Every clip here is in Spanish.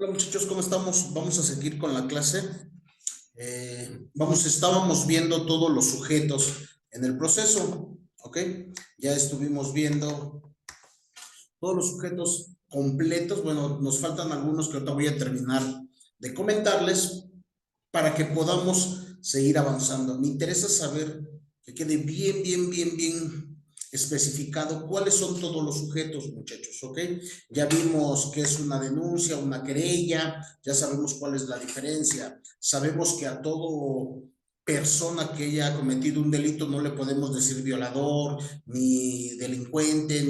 Hola muchachos, ¿cómo estamos? Vamos a seguir con la clase. Estábamos viendo todos los sujetos en el proceso, ¿ok? Ya estuvimos viendo todos los sujetos completos. Bueno, nos faltan algunos que ahorita voy a terminar de comentarles para que podamos seguir avanzando. Me interesa saber que quede bien especificado cuáles son todos los sujetos, muchachos, ¿ok? Ya vimos qué es una denuncia, una querella, ya sabemos cuál es la diferencia, sabemos que a todo persona que haya cometido un delito no le podemos decir violador, ni delincuente,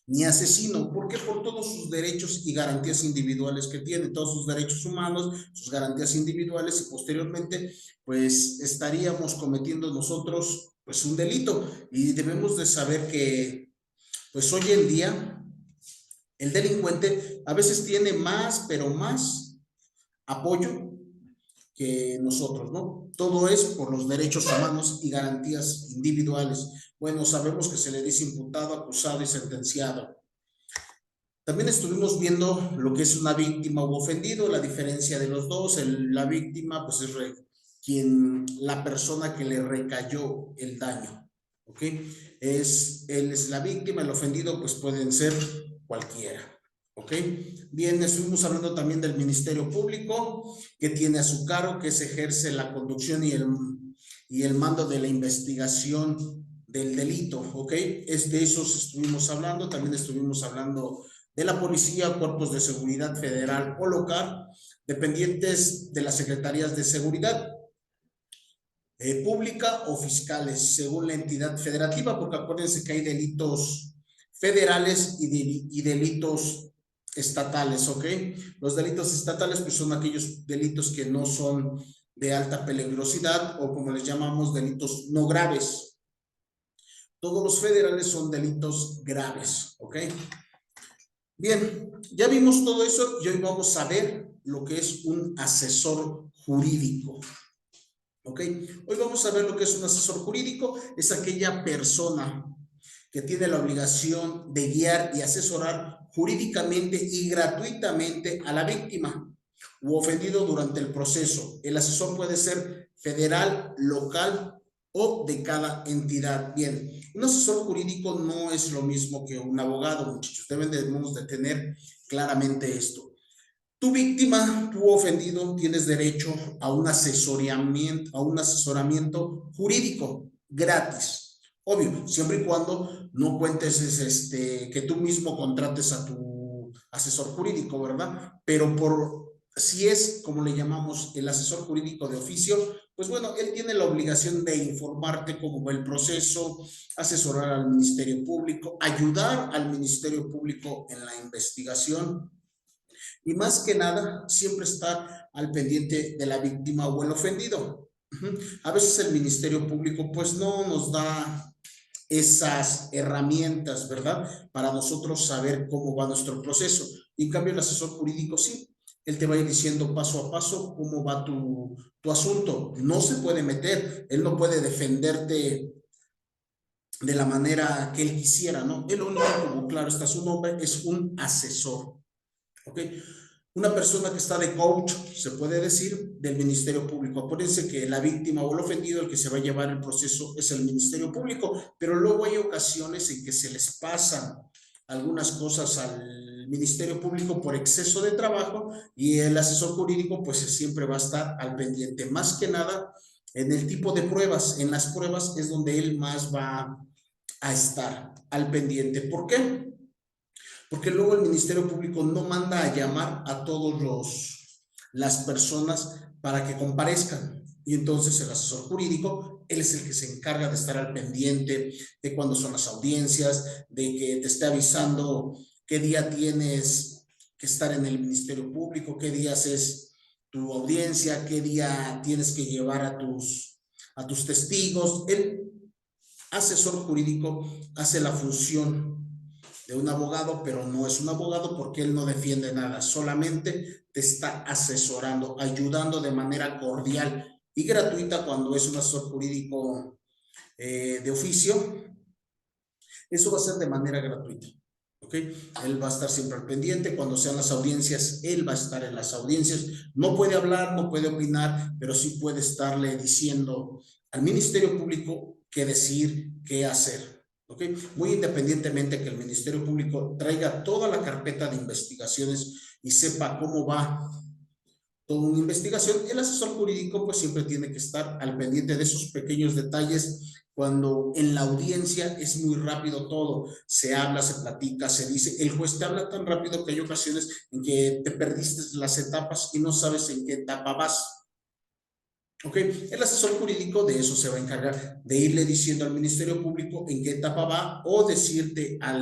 ni asesino. ¿Por qué? Por todos sus derechos y garantías individuales que tiene, todos sus derechos humanos, sus garantías individuales, y posteriormente pues estaríamos cometiendo nosotros pues un delito, y debemos de saber que pues hoy en día el delincuente a veces tiene más, pero más apoyo que nosotros, ¿no? Todo es por los derechos humanos y garantías individuales. Bueno, sabemos que se le dice imputado, acusado y sentenciado. También estuvimos viendo lo que es una víctima u ofendido, la diferencia de los dos. La víctima, pues es la persona que le recayó el daño, ¿ok? Él es la víctima, el ofendido, pues pueden ser cualquiera, ¿ok? Bien, estuvimos hablando también del Ministerio Público, que tiene a su cargo, que se ejerce la conducción y el mando de la investigación del delito, ¿ok? Es de esos estuvimos hablando. También estuvimos hablando de la policía, cuerpos de seguridad federal o local, dependientes de las secretarías de seguridad pública o fiscales, según la entidad federativa, porque acuérdense que hay delitos federales y delitos estatales, ¿ok? Los delitos estatales pues son aquellos delitos que no son de alta peligrosidad, o como les llamamos, delitos no graves. Todos los federales son delitos graves, ¿ok? Bien, ya vimos todo eso y hoy vamos a ver lo que es un asesor jurídico. ¿Ok? Hoy vamos a ver lo que es un asesor jurídico. Es aquella persona que tiene la obligación de guiar y asesorar jurídicamente y gratuitamente a la víctima u ofendido durante el proceso. El asesor puede ser federal, local o de cada entidad. Bien, un asesor jurídico no es lo mismo que un abogado, muchachos. Debemos de tener claramente esto. Tu víctima, tu ofendido, tienes derecho a un asesoramiento jurídico gratis. Obvio, siempre y cuando no cuentes que tú mismo contrates a tu asesor jurídico, ¿verdad? Pero si es, como le llamamos, el asesor jurídico de oficio, pues bueno, él tiene la obligación de informarte cómo va el proceso, asesorar al Ministerio Público, ayudar al Ministerio Público en la investigación, y más que nada siempre estar al pendiente de la víctima o el ofendido. A veces el Ministerio Público pues no nos da esas herramientas, ¿verdad? Para nosotros saber cómo va nuestro proceso. Y en cambio el asesor jurídico sí, él te va a ir diciendo paso a paso cómo va tu asunto. No se puede meter, él no puede defenderte de la manera que él quisiera, ¿no? Él lo único, como claro está su nombre, es un asesor, ¿ok? Una persona que está de coach, se puede decir, del Ministerio Público. Acuérdense que la víctima o el ofendido, el que se va a llevar el proceso, es el Ministerio Público, pero luego hay ocasiones en que se les pasan algunas cosas al Ministerio Público por exceso de trabajo, y el asesor jurídico pues siempre va a estar al pendiente. Más que nada en el tipo de pruebas, en las pruebas es donde él más va a estar al pendiente. ¿Por qué? Porque luego el Ministerio Público no manda a llamar a todos las personas para que comparezcan. Y entonces el asesor jurídico, él es el que se encarga de estar al pendiente de cuándo son las audiencias, de que te esté avisando qué día tienes que estar en el Ministerio Público, qué días es tu audiencia, qué día tienes que llevar a tus testigos. El asesor jurídico hace la función de un abogado, pero no es un abogado porque él no defiende nada, solamente te está asesorando, ayudando de manera cordial y gratuita. Cuando es un asesor jurídico de oficio, eso va a ser de manera gratuita, ¿ok? Él va a estar siempre al pendiente, cuando sean las audiencias, él va a estar en las audiencias, no puede hablar, no puede opinar, pero sí puede estarle diciendo al Ministerio Público qué decir, qué hacer, ¿ok? Muy independientemente que el Ministerio Público traiga toda la carpeta de investigaciones y sepa cómo va toda una investigación, el asesor jurídico pues siempre tiene que estar al pendiente de esos pequeños detalles. Cuando en la audiencia es muy rápido todo, se habla, se platica, se dice, el juez te habla tan rápido que hay ocasiones en que te perdiste las etapas y no sabes en qué etapa vas. ¿Ok? El asesor jurídico de eso se va a encargar, de irle diciendo al Ministerio Público en qué etapa va o, o decirle a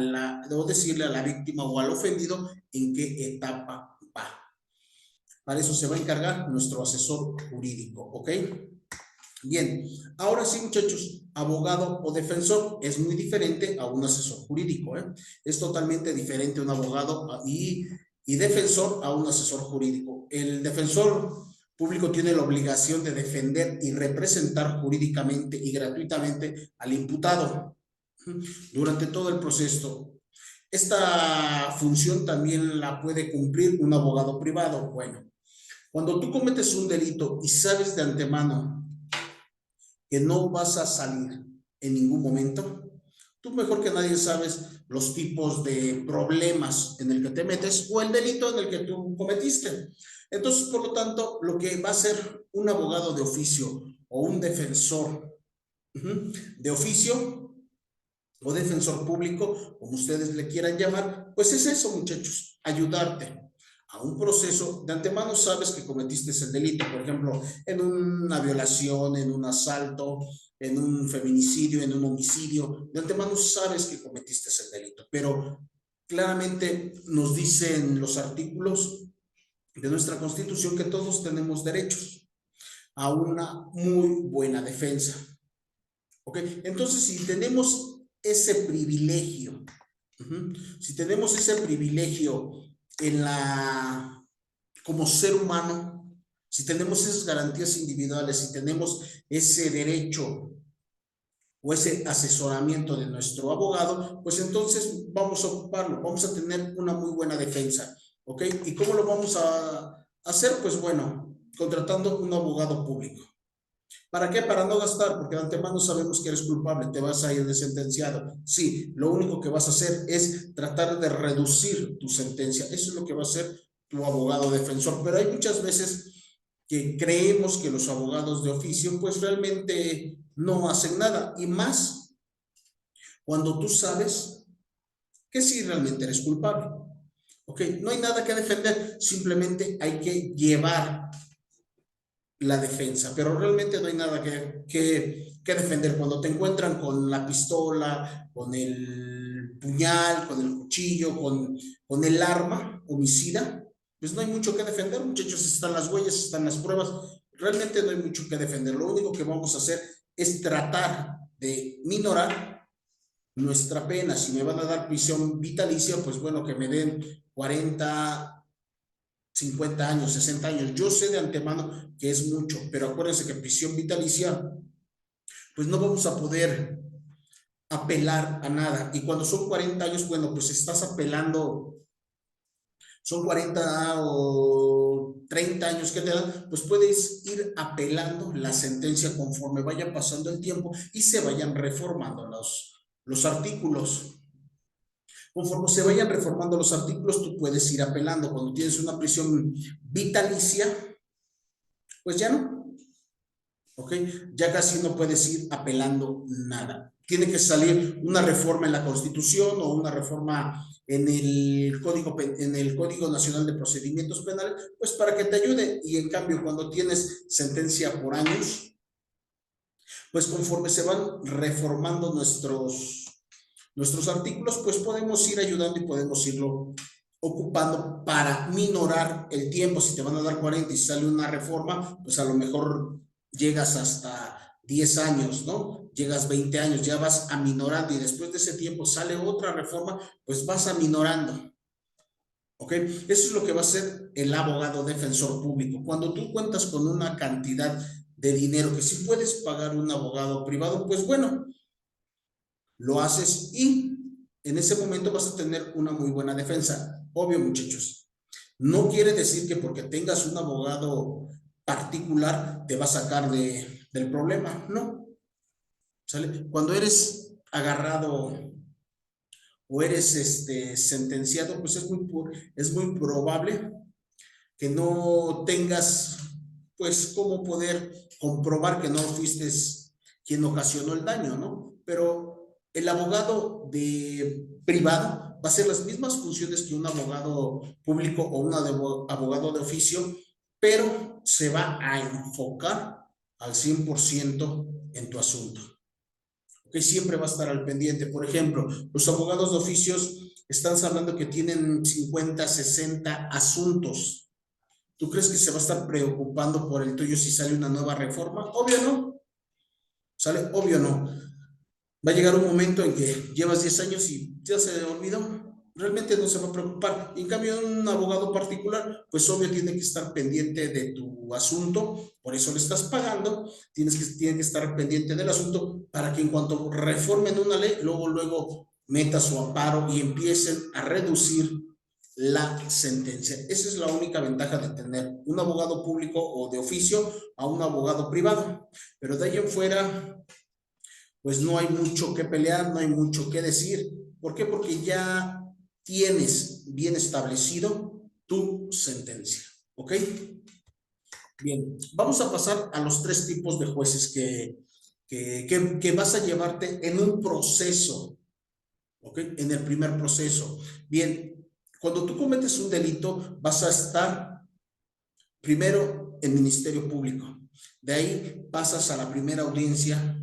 la víctima o al ofendido en qué etapa va. Para eso se va a encargar nuestro asesor jurídico, ¿ok? Bien, ahora sí, muchachos, abogado o defensor es muy diferente a un asesor jurídico, ¿eh? Es totalmente diferente un abogado y defensor a un asesor jurídico. El defensor público tiene la obligación de defender y representar jurídicamente y gratuitamente al imputado durante todo el proceso. Esta función también la puede cumplir un abogado privado. Bueno, cuando tú cometes un delito y sabes de antemano que no vas a salir en ningún momento, tú mejor que nadie sabes los tipos de problemas en el que te metes o el delito en el que tú cometiste. Entonces, por lo tanto, lo que va a ser un abogado de oficio o un defensor de oficio o defensor público, como ustedes le quieran llamar, pues es eso, muchachos, ayudarte a un proceso. De antemano sabes que cometiste el delito, por ejemplo, en una violación, en un asalto, en un feminicidio, en un homicidio. De antemano sabes que cometiste el delito, pero claramente nos dicen los artículos de nuestra Constitución que todos tenemos derechos a una muy buena defensa. ¿Ok? Entonces, si tenemos ese privilegio, si tenemos ese privilegio en la, como ser humano, si tenemos esas garantías individuales, si tenemos ese derecho o ese asesoramiento de nuestro abogado, pues entonces vamos a ocuparlo, vamos a tener una muy buena defensa, ¿ok? ¿Y cómo lo vamos a hacer? Pues bueno, contratando un abogado público. ¿Para qué? Para no gastar, porque de antemano sabemos que eres culpable, te vas a ir de sentenciado. Sí, lo único que vas a hacer es tratar de reducir tu sentencia. Eso es lo que va a hacer tu abogado defensor. Pero hay muchas veces que creemos que los abogados de oficio pues realmente no hacen nada. Y más cuando tú sabes que sí realmente eres culpable. ¿Ok? No hay nada que defender, simplemente hay que llevar la defensa, pero realmente no hay nada que defender. Cuando te encuentran con la pistola, con el puñal, con el cuchillo, con el arma homicida, pues no hay mucho que defender, muchachos. Están las huellas, están las pruebas, realmente no hay mucho que defender. Lo único que vamos a hacer es tratar de minorar nuestra pena. Si me van a dar prisión vitalicia, pues bueno, que me den 40, 50 años, 60 años. Yo sé de antemano que es mucho, pero acuérdense que prisión vitalicia, pues no vamos a poder apelar a nada. Y cuando son 40 años, bueno, pues estás apelando, son 40 o 30 años que te dan, pues puedes ir apelando la sentencia conforme vaya pasando el tiempo y se vayan reformando los artículos. Conforme se vayan reformando los artículos, tú puedes ir apelando. Cuando tienes una prisión vitalicia, pues ya no, ¿ok? Ya casi no puedes ir apelando nada. Tiene que salir una reforma en la Constitución o una reforma en el Código Nacional de Procedimientos Penales, pues para que te ayude. Y en cambio, cuando tienes sentencia por años, pues conforme se van reformando nuestros artículos, pues podemos ir ayudando y podemos irlo ocupando para minorar el tiempo. Si te van a dar 40 y sale una reforma, pues a lo mejor llegas hasta 10 años, ¿no? Llegas 20 años, ya vas aminorando y después de ese tiempo sale otra reforma, pues vas aminorando. ¿Ok? Eso es lo que va a hacer el abogado defensor público. Cuando tú cuentas con una cantidad de dinero que sí puedes pagar un abogado privado, pues bueno, lo haces y en ese momento vas a tener una muy buena defensa. Obvio, muchachos. No quiere decir que porque tengas un abogado particular te va a sacar del problema, no. ¿Sale? Cuando eres agarrado o eres sentenciado, pues es muy probable que no tengas, pues, cómo poder comprobar que no fuiste quien ocasionó el daño, ¿no? Pero el abogado de privado va a hacer las mismas funciones que un abogado público o un abogado de oficio, pero se va a enfocar al 100% en tu asunto. Que siempre va a estar al pendiente. Por ejemplo, los abogados de oficios están hablando que tienen 50, 60 asuntos. ¿Tú crees que se va a estar preocupando por el tuyo si sale una nueva reforma? Obvio no. ¿Sale? Obvio no. Va a llegar un momento en que llevas 10 años y ya se olvidó. Realmente no se va a preocupar. Y en cambio, un abogado particular, pues obvio tiene que estar pendiente de tu asunto, por eso le estás pagando, tiene que estar pendiente del asunto para que en cuanto reformen una ley, luego meta su amparo y empiecen a reducir la sentencia. Esa es la única ventaja de tener un abogado público o de oficio a un abogado privado. Pero de ahí en fuera, pues no hay mucho que pelear, no hay mucho que decir. ¿Por qué? Porque ya tienes bien establecido tu sentencia. ¿Ok? Bien, vamos a pasar a los 3 tipos de jueces que vas a llevarte en un proceso. ¿Ok? En el primer proceso. Bien, cuando tú cometes un delito, vas a estar primero en Ministerio Público. De ahí pasas a la primera audiencia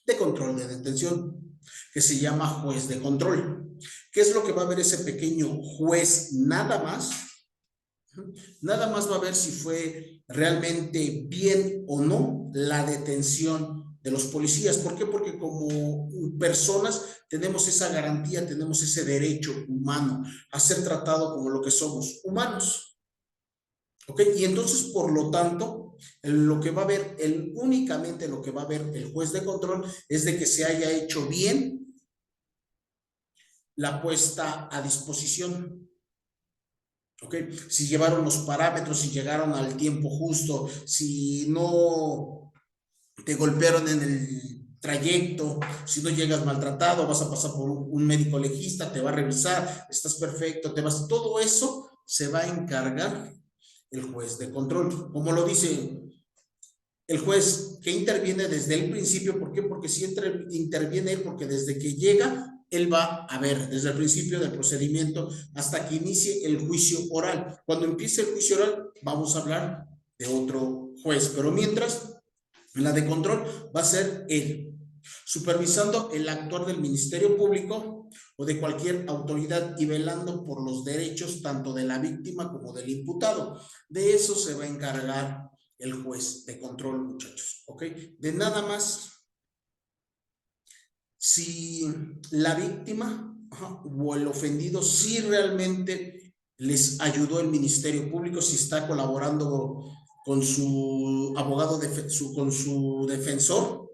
de control de detención, que se llama juez de control. ¿Qué es lo que va a ver ese pequeño juez? Nada más va a ver si fue realmente bien o no la detención de los policías. ¿Por qué? Porque como personas tenemos esa garantía, tenemos ese derecho humano a ser tratado como lo que somos, humanos. ¿Ok? Y entonces, por lo tanto, lo que va a ver, únicamente lo que va a ver el juez de control es de que se haya hecho bien la puesta a disposición. ¿Ok? Si llevaron los parámetros, si llegaron al tiempo justo, si no te golpearon en el trayecto, si no llegas maltratado, vas a pasar por un médico legista, te va a revisar, estás perfecto, todo eso se va a encargar el juez de control. Como lo dice el juez, que interviene desde el principio. ¿Por qué? Porque si interviene él, porque desde que llega, él va a ver desde el principio del procedimiento hasta que inicie el juicio oral. Cuando empiece el juicio oral, vamos a hablar de otro juez, pero mientras, en la de control va a ser él, supervisando el actuar del Ministerio Público o de cualquier autoridad y velando por los derechos tanto de la víctima como del imputado. De eso se va a encargar el juez de control, muchachos, ¿ok? De nada más si la víctima o el ofendido, si realmente les ayudó el Ministerio Público, si está colaborando con su abogado, con su defensor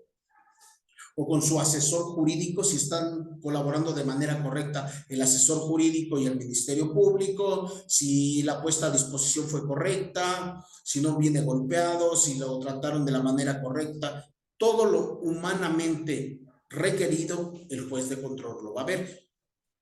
o con su asesor jurídico, si están colaborando de manera correcta el asesor jurídico y el Ministerio Público, si la puesta a disposición fue correcta, si no viene golpeado, si lo trataron de la manera correcta, todo lo humanamente requerido, el juez de control lo va a ver.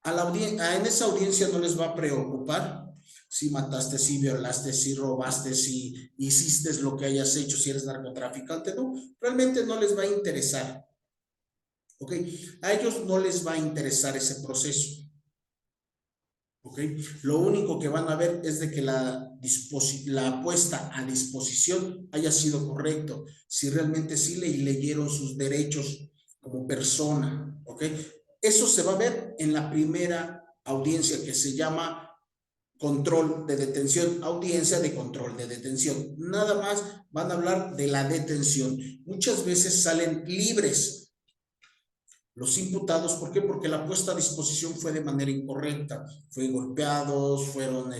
En esa audiencia no les va a preocupar si mataste, si violaste, si robaste, si hiciste lo que hayas hecho, si eres narcotraficante, no, realmente no les va a interesar. ¿Ok? A ellos no les va a interesar ese proceso. ¿Ok? Lo único que van a ver es de que la puesta a disposición haya sido correcto, si realmente sí le leyeron sus derechos como persona. ¿Ok? Eso se va a ver en la primera audiencia, que se llama control de detención, audiencia de control de detención. Nada más van a hablar de la detención. Muchas veces salen libres los imputados. ¿Por qué? Porque la puesta a disposición fue de manera incorrecta. Fue golpeados, fueron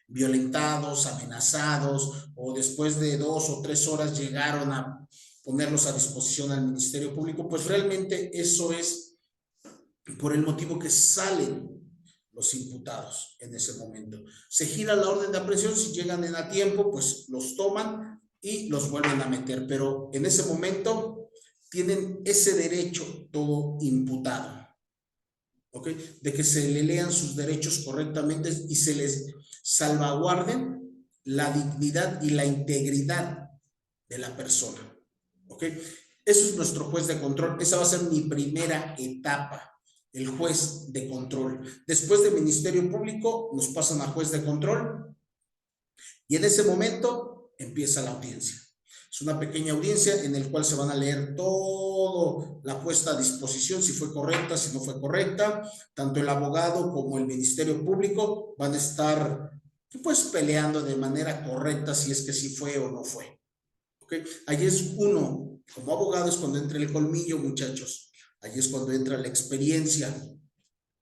violentados, amenazados, o después de 2 o 3 horas llegaron a ponerlos a disposición al Ministerio Público. Pues realmente eso es por el motivo que salen los imputados en ese momento. Se gira la orden de aprehensión, si llegan a tiempo, pues los toman y los vuelven a meter, pero en ese momento tienen ese derecho todo imputado, ¿ok? De que se le lean sus derechos correctamente y se les salvaguarden la dignidad y la integridad de la persona, ¿ok? Eso es nuestro juez de control. Esa va a ser mi primera etapa, el juez de control. Después del Ministerio Público nos pasan a juez de control y en ese momento empieza la audiencia. Es una pequeña audiencia en la cual se van a leer todo la puesta a disposición, si fue correcta, si no fue correcta. Tanto el abogado como el Ministerio Público van a estar pues peleando de manera correcta si es que sí fue o no fue. ¿Okay? Ahí es uno, como abogado es cuando entra el colmillo, muchachos. Ahí es cuando entra la experiencia.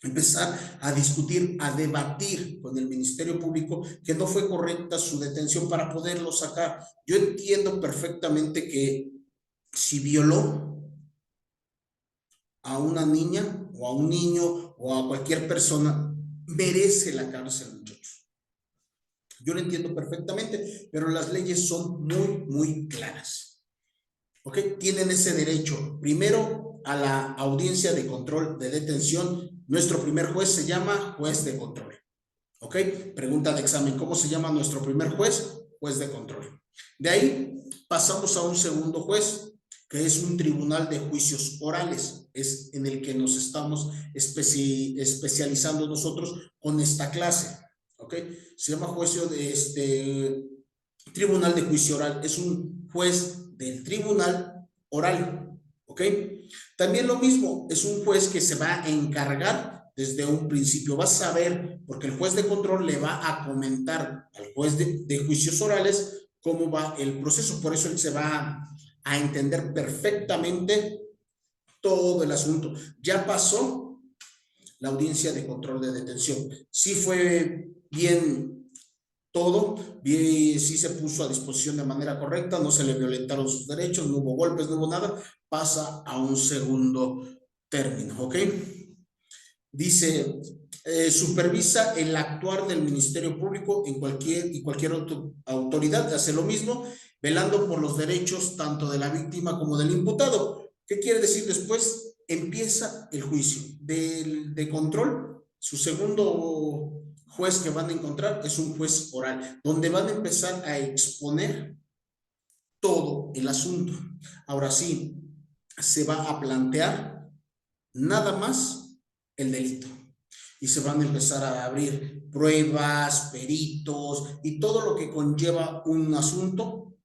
Empezar a discutir, a debatir con el Ministerio Público que no fue correcta su detención para poderlo sacar. Yo entiendo perfectamente que si violó a una niña o a un niño o a cualquier persona, merece la cárcel, muchachos. Yo lo entiendo perfectamente, pero las leyes son muy, muy claras. ¿Ok? Tienen ese derecho. Primero, a la audiencia de control de detención. Nuestro primer juez se llama juez de control. ¿Ok? Pregunta de examen. ¿Cómo se llama nuestro primer juez? Juez de control. De ahí pasamos a un segundo juez, que es un tribunal de juicios orales. Es en el que nos estamos especializando nosotros con esta clase. ¿Ok? Se llama juicio de tribunal de juicio oral. Es un juez del tribunal oral. ¿Ok? También lo mismo, es un juez que se va a encargar desde un principio. Va a saber, porque el juez de control le va a comentar al juez de juicios orales cómo va el proceso. Por eso él se va a entender perfectamente todo el asunto. Ya pasó la audiencia de control de detención. Sí fue bien todo, bien, sí se puso a disposición de manera correcta, no se le violentaron sus derechos, no hubo golpes, no hubo nada, pasa a un segundo término, ¿ok? Dice, supervisa el actuar del Ministerio Público en cualquier autoridad, hace lo mismo, velando por los derechos tanto de la víctima como del imputado. ¿Qué quiere decir después? Empieza el juicio de control. Su segundo juez que van a encontrar es un juez oral, donde van a empezar a exponer todo el asunto. Ahora sí, se va a plantear nada más el delito y se van a empezar a abrir pruebas, peritos y todo lo que conlleva un asunto.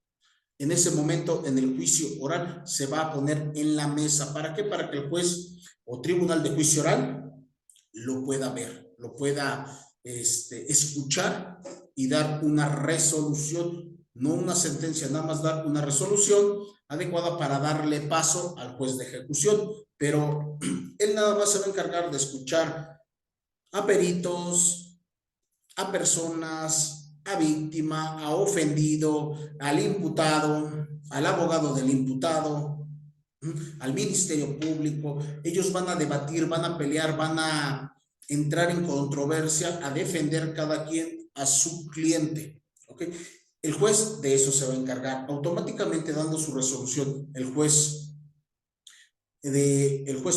En ese momento, en el juicio oral, se va a poner en la mesa. ¿Para qué? Para que el juez o tribunal de juicio oral lo pueda ver, lo pueda escuchar y dar una resolución, no una sentencia, nada más dar una resolución adecuada para darle paso al juez de ejecución. Pero él nada más se va a encargar de escuchar a peritos, a personas, a víctima, a ofendido, al imputado, al abogado del imputado, al Ministerio Público. Ellos van a debatir, van a pelear, van a entrar en controversia, a defender cada quien a su cliente. ¿Ok? El juez de eso se va a encargar, automáticamente dando su resolución. El juez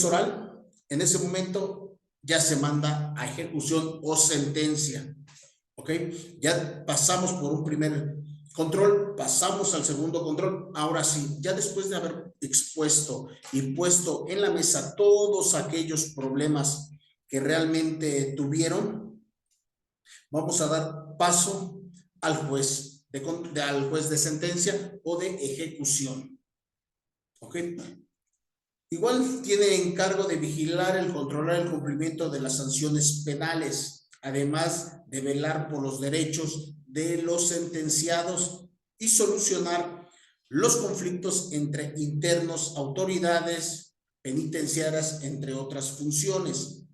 oral, en ese momento ya se manda a ejecución o sentencia. ¿Ok? Ya pasamos por un primer control, pasamos al segundo control. Ahora sí, ya después de haber expuesto y puesto en la mesa todos aquellos problemas que realmente tuvieron, vamos a dar paso al juez de sentencia o de ejecución. ¿Ok? Igual tiene encargo de vigilar el controlar el cumplimiento de las sanciones penales, además de velar por los derechos de los sentenciados y solucionar los conflictos entre internos, autoridades penitenciarias, entre otras funciones.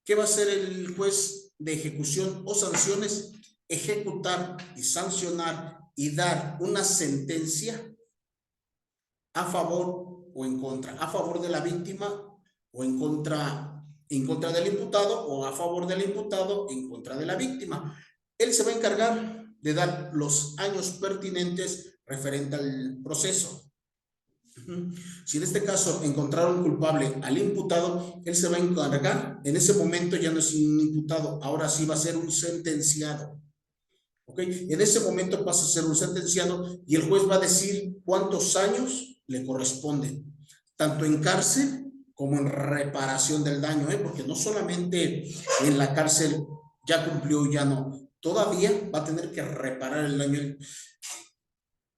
¿Qué va a hacer el juez de ejecución o sanciones? Ejecutar y sancionar y dar una sentencia a favor o en contra, a favor de la víctima o en contra en contra del imputado o a favor del imputado en contra de la víctima. Él se va a encargar de dar los años pertinentes referente al proceso. Si en este caso encontraron culpable al imputado, él se va a encargar, en ese momento ya no es un imputado, ahora sí va a ser un sentenciado. ¿Ok? En ese momento pasa a ser un sentenciado y el juez va a decir cuántos años le corresponden, tanto en cárcel como en reparación del daño, porque no solamente en la cárcel ya cumplió, ya no, todavía va a tener que reparar el daño,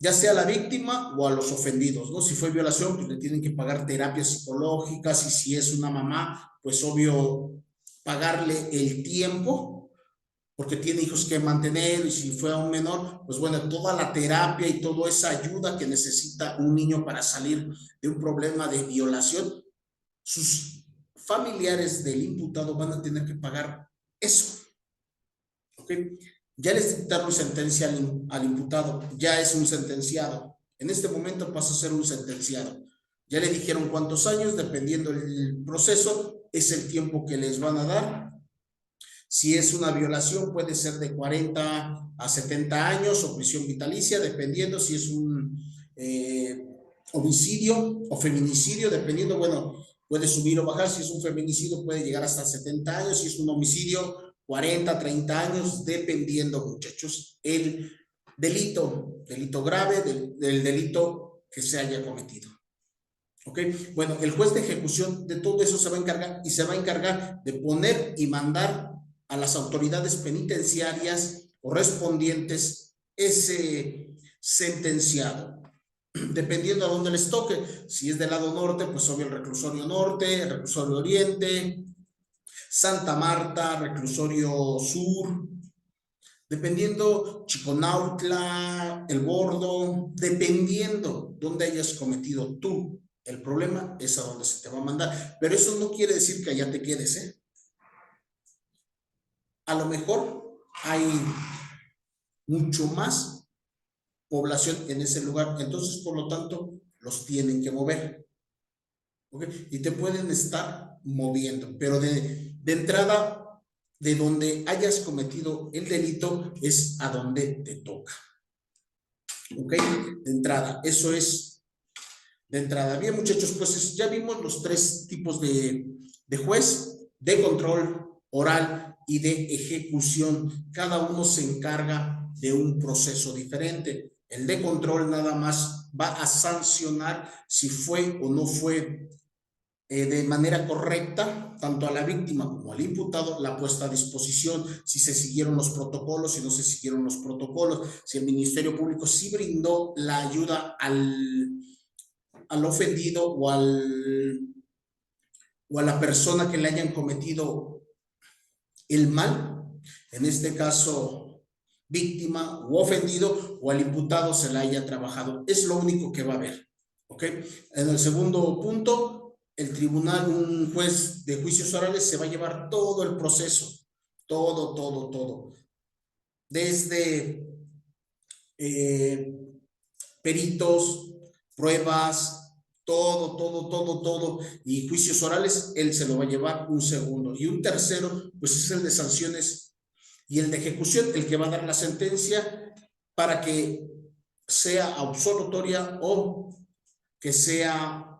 ya sea a la víctima o a los ofendidos, ¿no? Si fue violación, pues le tienen que pagar terapias psicológicas, y si es una mamá, pues obvio, pagarle el tiempo, porque tiene hijos que mantener, y si fue a un menor, pues bueno, toda la terapia y toda esa ayuda que necesita un niño para salir de un problema de violación, sus familiares del imputado van a tener que pagar eso. ¿Ok? Ya les dictaron sentencia al imputado, ya es un sentenciado. En este momento pasa a ser un sentenciado. Ya le dijeron cuántos años, dependiendo del proceso, es el tiempo que les van a dar. Si es una violación, puede ser de 40 a 70 años o prisión vitalicia, dependiendo si es un homicidio o feminicidio, dependiendo, bueno, puede subir o bajar. Si es un feminicidio, puede llegar hasta 70 años. Si es un homicidio, 40, 30 años, dependiendo, muchachos, el delito grave del delito que se haya cometido. ¿Ok? Bueno, el juez de ejecución de todo eso se va a encargar, y se va a encargar de poner y mandar a las autoridades penitenciarias correspondientes ese sentenciado, dependiendo a dónde les toque. Si es del lado norte, pues obvio el reclusorio norte, el reclusorio oriente, Santa Marta, reclusorio sur, dependiendo Chiconautla, El Bordo, dependiendo dónde hayas cometido tú el problema, es a donde se te va a mandar. Pero eso no quiere decir que allá te quedes, ¿eh? A lo mejor hay mucho más población en ese lugar, entonces por lo tanto los tienen que mover. ¿Okay? Y te pueden estar moviendo, pero de entrada, de donde hayas cometido el delito es a donde te toca. ¿Ok? De entrada, eso es de entrada. Bien, muchachos, pues ya vimos los tres tipos de juez: de control, oral y de ejecución. Cada uno se encarga de un proceso diferente. El de control nada más va a sancionar si fue o no fue de manera correcta, tanto a la víctima como al imputado, la puesta a disposición, si se siguieron los protocolos, si no se siguieron los protocolos, si el Ministerio Público sí brindó la ayuda al ofendido o a la persona que le hayan cometido el mal, en este caso víctima u ofendido, o al imputado se la haya trabajado. Es lo único que va a haber. ¿Ok? En el segundo punto, el tribunal, un juez de juicios orales, se va a llevar todo el proceso, todo. Desde peritos, pruebas, todo, y juicios orales, él se lo va a llevar un segundo. Y un tercero, pues es el de sanciones y el de ejecución, el que va a dar la sentencia para que sea absolutoria o que sea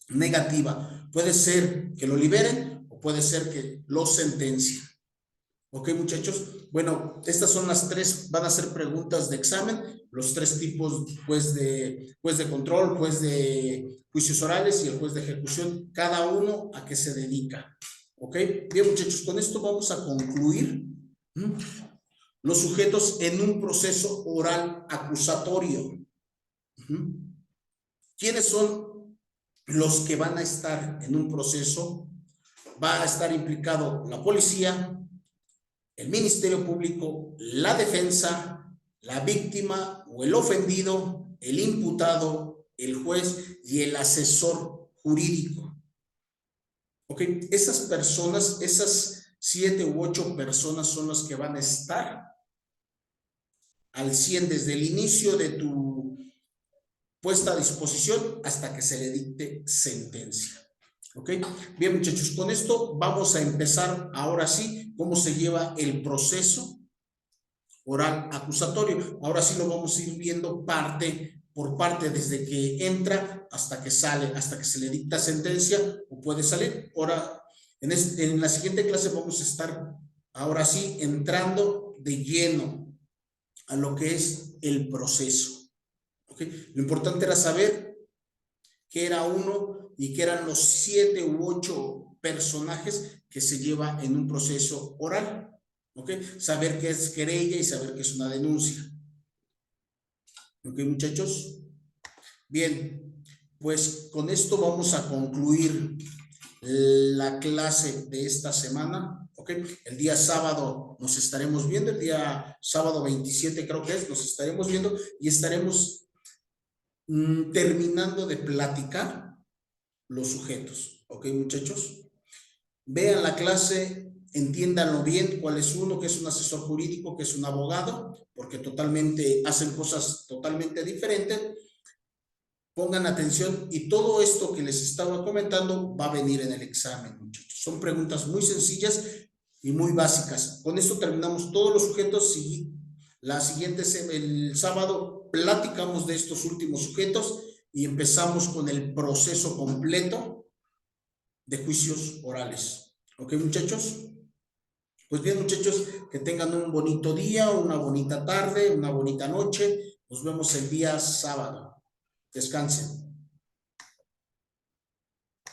negativa. Puede ser que lo liberen o puede ser que lo sentencien. ¿Ok, muchachos? Bueno, estas son las tres, van a ser preguntas de examen, los tres tipos: juez de control, juez de juicios orales y el juez de ejecución, cada uno a qué se dedica. ¿Ok? Bien, muchachos, con esto vamos a concluir. Los sujetos en un proceso oral acusatorio. ¿Quiénes son los que van a estar en un proceso? Va a estar implicado la policía, el Ministerio Público, la defensa, la víctima o el ofendido, el imputado, el juez y el asesor jurídico. ¿Ok? Esas personas, esas 7 u 8 personas son las que van a estar al 100 desde el inicio de tu puesta a disposición hasta que se le dicte sentencia. ¿Ok? Bien, muchachos, con esto vamos a empezar ahora sí cómo se lleva el proceso oral acusatorio. Ahora sí lo vamos a ir viendo parte por parte, desde que entra hasta que sale, hasta que se le dicta sentencia o puede salir. Ahora, en la siguiente clase vamos a estar ahora sí entrando de lleno a lo que es el proceso. ¿Okay? Lo importante era saber qué era uno y qué eran los 7 u 8 personajes que se lleva en un proceso oral. ¿Okay? Saber qué es querella y saber qué es una denuncia. ¿Ok, muchachos? Bien, pues con esto vamos a concluir la clase de esta semana. ¿Ok? El día sábado nos estaremos viendo, el día sábado 27 creo que es, nos estaremos viendo y estaremos terminando de platicar los sujetos. ¿Ok, muchachos? Vean la clase, entiéndanlo bien, cuál es uno, que es un asesor jurídico, que es un abogado, porque totalmente hacen cosas totalmente diferentes. Pongan atención y todo esto que les estaba comentando va a venir en el examen, muchachos. Son preguntas muy sencillas y muy básicas. Con esto terminamos todos los sujetos y la siguiente, el sábado, platicamos de estos últimos sujetos y empezamos con el proceso completo de juicios orales. ¿Ok, muchachos? Pues bien, muchachos, que tengan un bonito día, una bonita tarde, una bonita noche. Nos vemos el día sábado. Descansen.